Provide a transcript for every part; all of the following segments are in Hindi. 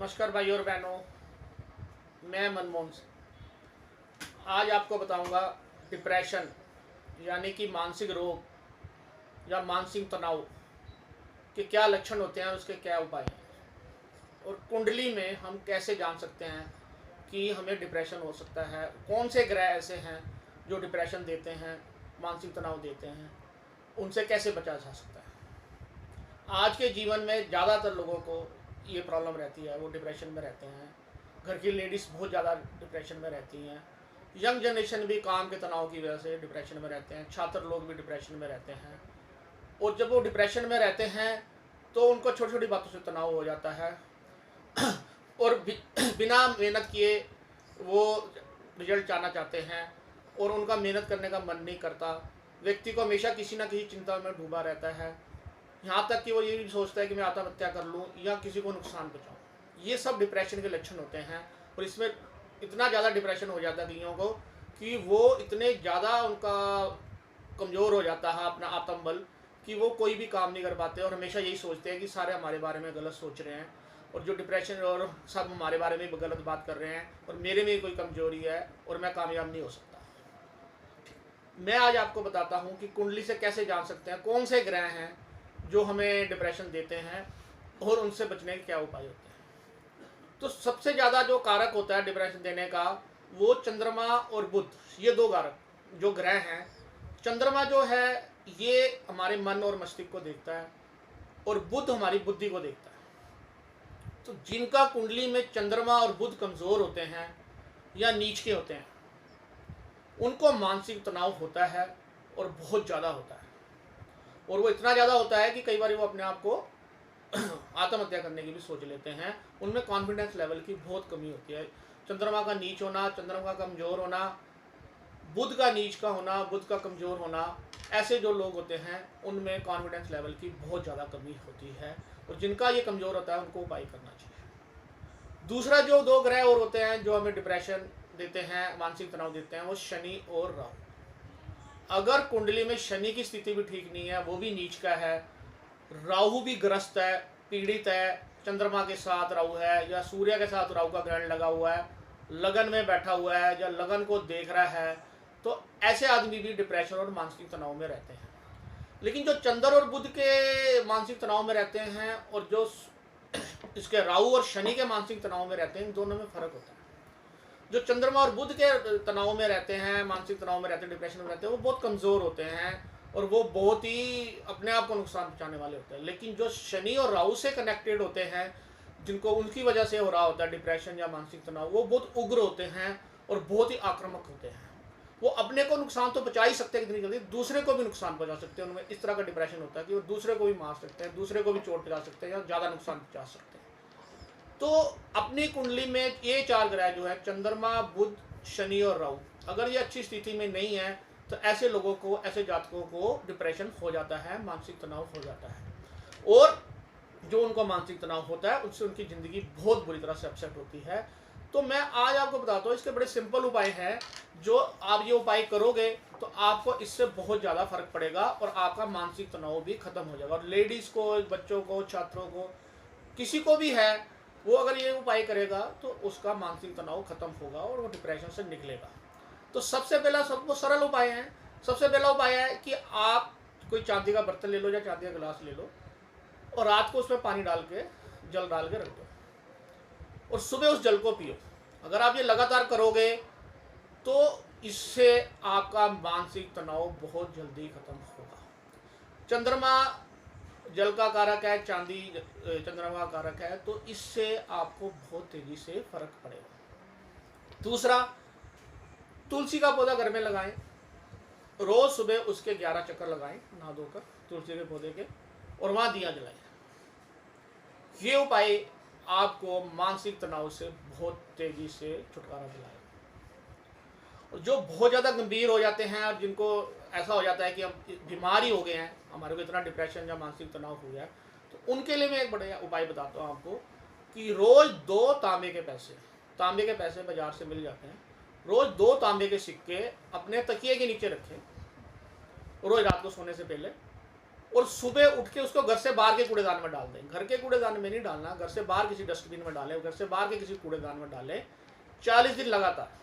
नमस्कार भाई और बहनों, मैं मनमोहन सिंह। आज आपको बताऊंगा डिप्रेशन यानी कि मानसिक रोग या मानसिक तनाव के क्या लक्षण होते हैं और उसके क्या उपाय हैं, और कुंडली में हम कैसे जान सकते हैं कि हमें डिप्रेशन हो सकता है। कौन से ग्रह ऐसे हैं जो डिप्रेशन देते हैं, मानसिक तनाव देते हैं, उनसे कैसे बचा जा सकता है। आज के जीवन में ज़्यादातर लोगों को ये प्रॉब्लम रहती है, वो डिप्रेशन में रहते हैं। घर की लेडीज़ बहुत ज़्यादा डिप्रेशन में रहती हैं। यंग जनरेशन भी काम के तनाव की वजह से डिप्रेशन में रहते हैं। छात्र लोग भी डिप्रेशन में रहते हैं, और जब वो डिप्रेशन में रहते हैं तो उनको छोटी छोटी बातों से तनाव हो जाता है और बिना मेहनत किए वो रिजल्ट चाहना चाहते हैं, और उनका मेहनत करने का मन नहीं करता। व्यक्ति को हमेशा किसी न किसी चिंता में डूबा रहता है, यहाँ तक कि वो ये भी सोचता है कि मैं आत्महत्या कर लूँ या किसी को नुकसान पहुँचाऊँ। ये सब डिप्रेशन के लक्षण होते हैं, और इसमें इतना ज़्यादा डिप्रेशन हो जाता है कईयों को कि वो इतने ज़्यादा उनका कमज़ोर हो जाता है अपना आत्मबल, कि वो कोई भी काम नहीं कर पाते और हमेशा यही सोचते हैं कि सारे हमारे बारे में गलत सोच रहे हैं, और जो डिप्रेशन और सब हमारे बारे में गलत बात कर रहे हैं, और मेरे में कोई कमज़ोरी है और मैं कामयाब नहीं हो सकता। मैं आज आपको बताता हूँ कि कुंडली से कैसे जान सकते हैं कौन से ग्रह हैं जो हमें डिप्रेशन देते हैं और उनसे बचने के क्या उपाय होते हैं। तो सबसे ज़्यादा जो कारक होता है डिप्रेशन देने का, वो चंद्रमा और बुध, ये दो कारक जो ग्रह हैं। चंद्रमा जो है ये हमारे मन और मस्तिष्क को देखता है, और बुध हमारी बुद्धि को देखता है। तो जिनका कुंडली में चंद्रमा और बुध कमज़ोर होते हैं या नीच के होते हैं, उनको मानसिक तनाव होता है, और बहुत ज़्यादा होता है। और वो इतना ज़्यादा होता है कि कई बार वो अपने आप को आत्महत्या करने की भी सोच लेते हैं। उनमें कॉन्फिडेंस लेवल की बहुत कमी होती है। चंद्रमा का नीच होना, चंद्रमा का कमज़ोर होना, बुध का नीच का होना, बुध का कमज़ोर होना, ऐसे जो लोग होते हैं उनमें कॉन्फिडेंस लेवल की बहुत ज़्यादा कमी होती है, और जिनका ये कमज़ोर होता है उनको उपाय करना चाहिए। दूसरा जो दो ग्रह और होते हैं जो हमें डिप्रेशन देते हैं, मानसिक तनाव देते हैं, वो शनि और राहु। अगर कुंडली में शनि की स्थिति भी ठीक नहीं है, वो भी नीच का है, राहु भी ग्रस्त है, पीड़ित है, चंद्रमा के साथ राहु है या सूर्य के साथ राहु का ग्रहण लगा हुआ है, लगन में बैठा हुआ है या लगन को देख रहा है, तो ऐसे आदमी भी डिप्रेशन और मानसिक तनाव में रहते हैं। लेकिन जो चंद्र और बुध के मानसिक तनाव में रहते हैं और जो इसके राहु और शनि के मानसिक तनाव में रहते हैं, इन दोनों में फ़र्क होता है। जो चंद्रमा और बुध के तनाव में रहते हैं, मानसिक तनाव में रहते हैं, डिप्रेशन में रहते हैं, वो बहुत कमज़ोर होते हैं और वो बहुत ही अपने आप को नुकसान पहुंचाने वाले होते हैं। लेकिन जो शनि और राहु से कनेक्टेड होते हैं, जिनको उनकी वजह से हो रहा होता है डिप्रेशन या मानसिक तनाव, वो बहुत उग्र होते हैं और बहुत ही आक्रामक होते हैं। वो अपने को नुकसान तो पहुंचा ही सकते हैं कितनी जल्दी, दूसरे को भी नुकसान पहुंचा सकते हैं। उनमें इस तरह का डिप्रेशन होता है कि वो दूसरे को भी मार सकते हैं, दूसरे को भी चोट पहुंचा सकते हैं या ज़्यादा नुकसान पहुंचा सकते हैं। तो अपनी कुंडली में ये चार ग्रह जो है, चंद्रमा, बुध, शनि और राहु, अगर ये अच्छी स्थिति में नहीं है तो ऐसे लोगों को, ऐसे जातकों को डिप्रेशन हो जाता है, मानसिक तनाव हो जाता है, और जो उनको मानसिक तनाव होता है उससे उनकी ज़िंदगी बहुत बुरी तरह से अपसेट होती है। तो मैं आज आपको बताता हूँ, इसके बड़े सिंपल उपाय हैं। जो आप ये उपाय करोगे तो आपको इससे बहुत ज़्यादा फर्क पड़ेगा और आपका मानसिक तनाव भी खत्म हो जाएगा। और लेडीज़ को, बच्चों को, छात्रों को, किसी को भी है, वो अगर ये उपाय करेगा तो उसका मानसिक तनाव खत्म होगा और वो डिप्रेशन से निकलेगा। तो सबसे पहला, सबको सरल उपाय है। सबसे पहला उपाय है कि आप कोई चांदी का बर्तन ले लो या चांदी का गिलास ले लो, और रात को उसमें पानी डाल के, जल डाल के रख दो, और सुबह उस जल को पियो। अगर आप ये लगातार करोगे तो इससे आपका मानसिक तनाव बहुत जल्दी खत्म होगा। चंद्रमा जल का कारक है, चांदी चंद्रमा का कारक है, तो इससे आपको बहुत तेजी से फर्क पड़ेगा। दूसरा, तुलसी का पौधा घर में लगाएं, रोज सुबह उसके 11 चक्कर लगाएं नहा धोकर तुलसी के पौधे के, और वहां दिया जलाएं। ये उपाय आपको मानसिक तनाव से बहुत तेजी से छुटकारा दिलाएगा। और जो बहुत ज़्यादा गंभीर हो जाते हैं और जिनको ऐसा हो जाता है कि हम बीमार ही हो गए हैं, हमारे को इतना डिप्रेशन या मानसिक तनाव हो गया है, तो उनके लिए मैं एक बड़ा उपाय बताता हूँ आपको कि रोज़ 2 तांबे के पैसे बाजार से मिल जाते हैं, रोज़ 2 तांबे के सिक्के अपने तकिए के नीचे रखें, रोज़ रात को सोने से पहले और सुबह उठ के उसको घर से बाहर के कूड़ेदान में डाल दें। घर के कूड़ेदान में नहीं डालना, घर से बाहर किसी डस्टबिन में डालें, घर से बाहर के किसी कूड़ेदान में डालें। 40 दिन लगातार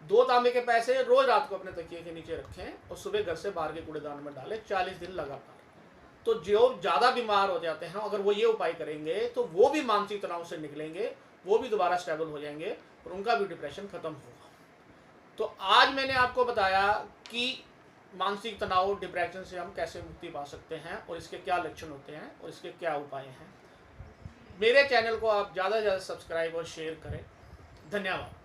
2 तांबे के पैसे रोज रात को अपने तकिए के नीचे रखें और सुबह घर से बाहर के कूड़ेदान में डालें, 40 दिन लगातार। तो जो ज़्यादा बीमार हो जाते हैं, अगर वो ये उपाय करेंगे तो वो भी मानसिक तनाव से निकलेंगे, वो भी दोबारा स्टेबल हो जाएंगे और उनका भी डिप्रेशन खत्म होगा। तो आज मैंने आपको बताया कि मानसिक तनाव, डिप्रेशन से हम कैसे मुक्ति पा सकते हैं और इसके क्या लक्षण होते हैं और इसके क्या उपाय हैं। मेरे चैनल को आप ज़्यादा से ज़्यादा सब्सक्राइब और शेयर करें। धन्यवाद।